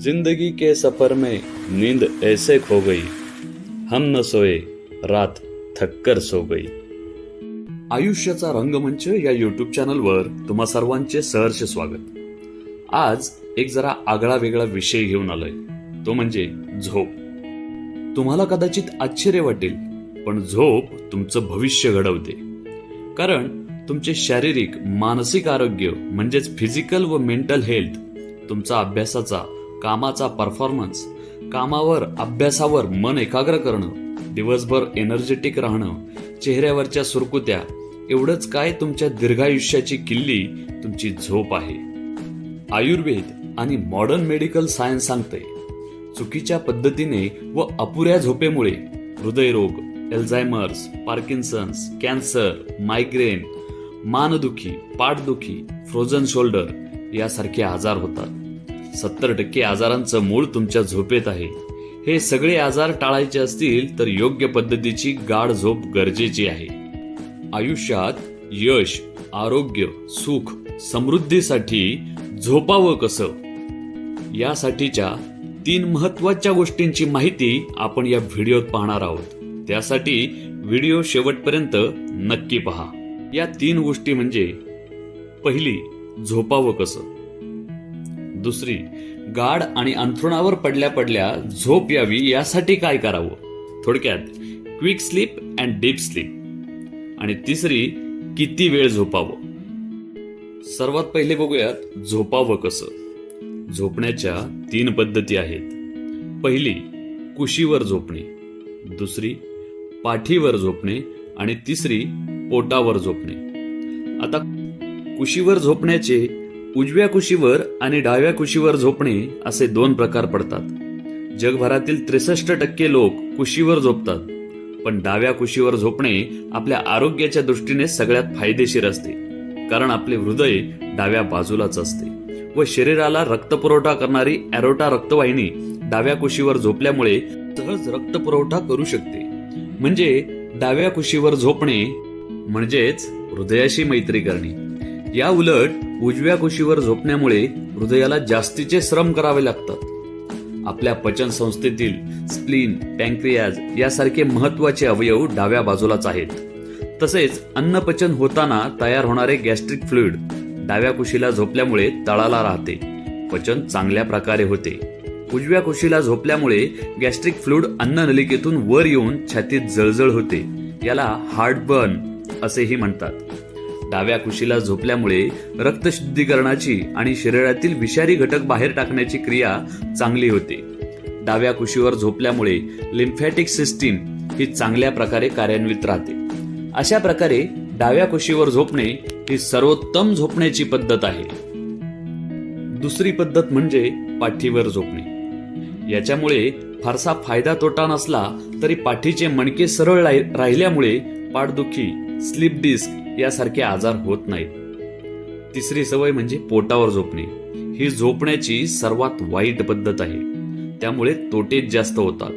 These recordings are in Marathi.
जिंदगी के सफर में नींद ऐसे खो गई, हम न सोए रात थककर सो गई. आयुष्याचा रंगमंच या युट्यूब चॅनलवर तुम्हा सर्वांचे सहर्ष स्वागत. आज एक जरा आगळा वेगळा विषय घेऊन आलोय, तो म्हणजे झोप. तुम्हाला कदाचित आश्चर्य वाटेल, पण झोप तुमचं भविष्य घडवते. कारण तुमचे शारीरिक मानसिक आरोग्य म्हणजेच फिजिकल व मेंटल हेल्थ, तुमचा अभ्यासाचा कामाचा परफॉर्मन्स, कामावर अभ्यासावर मन एकाग्र करणं, दिवसभर एनर्जेटिक राहणं, चेहऱ्यावरच्या सुरकुत्या, एवढंच काय तुमच्या दीर्घायुष्याची किल्ली तुमची झोप आहे. आयुर्वेद आणि मॉडर्न मेडिकल सायन्स सांगते, चुकीच्या पद्धतीने व अपुऱ्या झोपेमुळे हृदयरोग, अल्झायमर्स, पार्किन्सन्स, कॅन्सर, मायग्रेन, मानदुखी, पाठदुखी, फ्रोझन शोल्डर यासारखे आजार होतात. 70% आजारांचं मूळ तुमच्या झोपेत आहे. हे सगळे आजार टाळायचे असतील तर योग्य पद्धतीची गाढ झोप गरजेची आहे. आयुष्यात यश, आरोग्य, सुख, समृद्धीसाठी झोपावं कसं, यासाठीच्या 3 महत्वाच्या गोष्टींची माहिती आपण या व्हिडिओत पाहणार आहोत. त्यासाठी व्हिडिओ शेवटपर्यंत नक्की पहा. या 3 गोष्टी म्हणजे, पहिली, झोपावं कसं. दुसरी, गाढ आणि अंथरुणावर पडल्या पडल्या झोप यावी यासाठी काय करावं. थोडक्यात quick sleep and deep sleep. आणि तिसरी, किती वेळ झोपावं. सर्वात पहिले बघूयात झोपावं कसं. झोपण्याच्या 3 पद्धती आहेत. पहिली, कुशीवर झोपणे. दुसरी, पाठीवर झोपणे. आणि तिसरी, पोटावर झोपणे. आता कुशीवर झोपण्याचे उजव्या कुशीवर आणि डाव्या कुशीवर झोपणे असे 2 प्रकार पडतात. जगभरातील 63% लोक कुशीवर झोपतात, पण डाव्या कुशीवर झोपणे आपल्या आरोग्याच्या दृष्टीने सगळ्यात फायदेशीर असते. कारण आपले हृदय डाव्या बाजूलाच असते व शरीराला रक्तपुरवठा करणारी ॲरोटा रक्तवाहिनी डाव्या कुशीवर झोपल्यामुळे सहज रक्तपुरवठा करू शकते. म्हणजे डाव्या कुशीवर झोपणे म्हणजेच हृदयाशी मैत्री करणे. या उलट उजव्या कुशीवर झोपण्यामुळे हृदयाला जास्तीचे श्रम करावे लागतात. आपल्या पचन संस्थेतील स्प्लीन, पॅन्क्रियाज यासारखे महत्वाचे अवयव डाव्या बाजूलाच आहेत. तसेच अन्नपचन होताना तयार होणारे गॅस्ट्रिक फ्लुइड डाव्या कुशीला झोपल्यामुळे तळाला राहते, पचन चांगल्या प्रकारे होते. उजव्या कुशीला झोपल्यामुळे गॅस्ट्रिक फ्लुइड अन्ननलिकेतून वर येऊन छातीत जळजळ होते. याला हार्टबर्न असेही म्हणतात. डाव्या कुशीला झोपल्यामुळे रक्तशुद्धीकरणाची आणि शरीरातील विषारी घटक बाहेर टाकण्याची क्रिया चांगली होते. डाव्या कुशीवर झोपल्यामुळे लिम्फॅटिक सिस्टीम ही चांगल्या प्रकारे कार्यान्वित राहते. अशा प्रकारे डाव्या कुशीवर झोपणे ही सर्वोत्तम झोपण्याची पद्धत आहे. दुसरी पद्धत म्हणजे पाठीवर झोपणे. याच्यामुळे फारसा फायदा तोटा नसला तरी पाठीचे मणके सरळ राहिल्यामुळे पाठदुखी, स्लीप डिस्क यासारखे आजार होत नाहीत. तिसरी सवय म्हणजे पोटावर झोपणे. ही झोपण्याची सर्वात वाईट पद्धत आहे. त्यामुळे तोटेच जास्त होतात.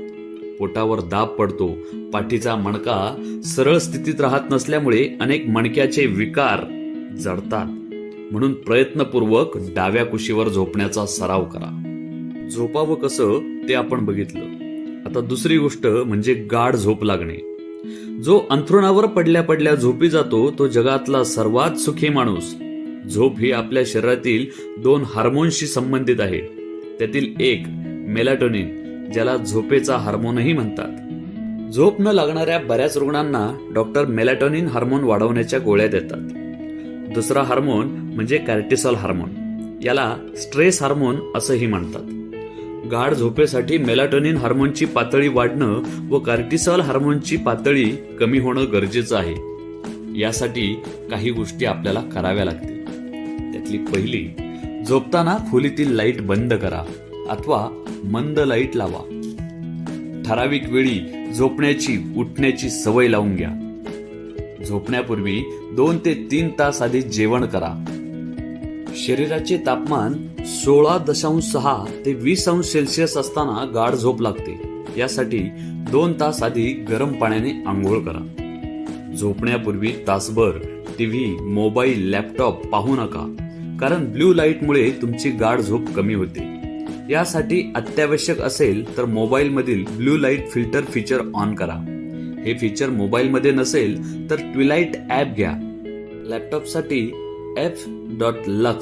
पोटावर दाब पडतो, पाठीचा मणका सरळ स्थितीत राहत नसल्यामुळे अनेक मणक्याचे विकार जडतात. म्हणून प्रयत्नपूर्वक डाव्या कुशीवर झोपण्याचा सराव करा. झोपावं कसं ते आपण बघितलं. आता दुसरी गोष्ट म्हणजे गाढ झोप लागणे. जो अंथरुणावर पडल्या पडल्या झोपी जातो तो जगातला सर्वात सुखी माणूस. झोप ही आपल्या शरीरातील 2 हार्मोन्सशी संबंधित आहे. त्यातील एक मेलाटोनिन, ज्याला झोपेचा हार्मोनही म्हणतात. झोप न लागणाऱ्या बऱ्याच रुग्णांना डॉक्टर मेलाटोनिन हार्मोन वाढवण्याच्या गोळ्या देतात. दुसरा हार्मोन म्हणजे कॉर्टिसॉल हार्मोन, याला स्ट्रेस हार्मोन असंही म्हणतात. गाढ झोपेसाठी मेलाटोनिन हार्मोनची पातळी वाढणं व कॉर्टिसॉल हार्मोनची पातळी कमी होणं गरजेचं आहे. यासाठी काही गोष्टी आपल्याला कराव्या लागतील. त्यातली पहिली, झोपताना खोलीतील लाईट बंद करा अथवा मंद लाईट लावा. ठराविक वेळी झोपण्याची उठण्याची सवय लावून घ्या. झोपण्यापूर्वी 2 ते 3 तास आधी जेवण करा. शरीराचे तापमान 16.6 ते 20 अंश सेल्सिअस असताना गाढ झोप लागते. यासाठी 2 तास आधी गरम पाण्याने आंघोळ करा. झोपण्यापूर्वी तासभर टीव्ही, मोबाईल, लॅपटॉप पाहू नका. कारण ब्ल्यू लाईटमुळे तुमची गाढ झोप कमी होते. यासाठी अत्यावश्यक असेल तर मोबाईलमधील blue light filter feature on करा. हे फीचर मोबाईलमध्ये नसेल तर ट्विलाईट ॲप घ्या. लॅपटॉपसाठी f.lux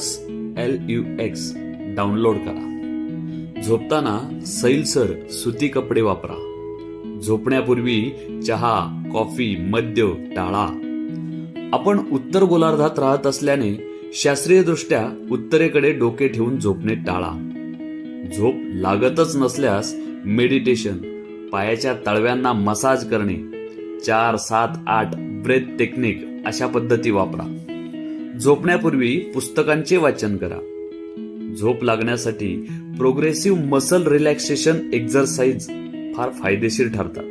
डाउनलोड करा. झोपताना सैलसर सुती कपडे वापरा. झोपण्यापूर्वी चहा, कॉफी, मद्य टाळा. आपण उत्तर गोलार्धात राहत असल्याने शास्त्रीयदृष्ट्या उत्तरेकडे डोके ठेवून झोपणे टाळा. झोप लागतच नसल्यास मेडिटेशन, पायाच्या तळव्यांना मसाज करणे, 4-7-8 ब्रेथ टेक्निक अशा पद्धती वापरा. झोपण्यापूर्वी पुस्तकांचे वाचन करा. झोप लागण्यासाठी प्रोग्रेसिव्ह मसल रिलॅक्सेशन एक्झरसाइज फार फायदेशीर ठरतात.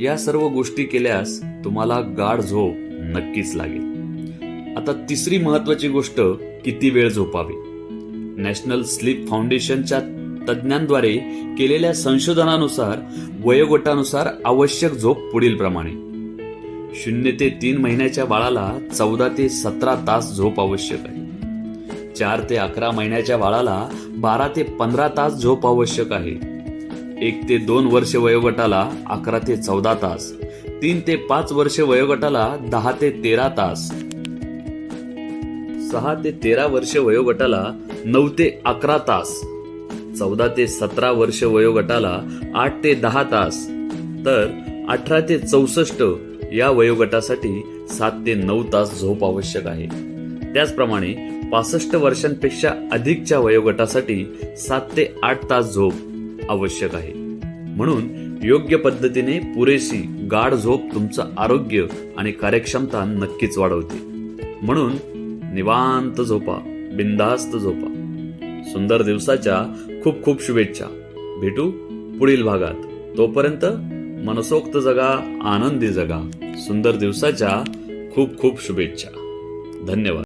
या सर्व गोष्टी केल्यास तुम्हाला गाढ झोप नक्कीच लागेल. आता तिसरी महत्वाची गोष्ट, किती वेळ झोपावी. नॅशनल स्लीप फाउंडेशनच्या तज्ज्ञांद्वारे केलेल्या संशोधनानुसार वयोगटानुसार आवश्यक झोप पुढील प्रमाणे: 0 ते 3 महिन्याच्या बाळाला 14 ते 17 तास झोप आवश्यक आहे. 4 ते 11 महिन्याच्या बाळाला 12 ते 15 तास झोप आवश्यक आहे. 1 ते 2 वर्ष वयोगटाला 11 ते 14 तास. 3 ते 5 वर्ष वयोगटाला 10 ते 13 तास. 6 ते 13 वर्ष वयोगटाला 9 ते 11 तास. 14 ते 17 वर्ष वयोगटाला 8 ते 10 तास. तर 18 ते 64 या वयोगटासाठी 7 ते 9 तास झोप आवश्यक आहे. त्याचप्रमाणे 65 वर्षांपेक्षा अधिकच्या वयोगटासाठी 7 ते 8 तास झोप आवश्यक आहे. म्हणून योग्य पद्धतीने पुरेशी गाढ झोप तुमचं आरोग्य आणि कार्यक्षमता नक्कीच वाढवते. म्हणून निवांत झोपा, बिनधास्त झोपा. सुंदर दिवसाच्या खूप खूप शुभेच्छा. भेटू पुढील भागात. तोपर्यंत मनसोक्त जगा, आनंदी जगा. सुंदर दिवसाच्या खूप खूप शुभेच्छा. धन्यवाद.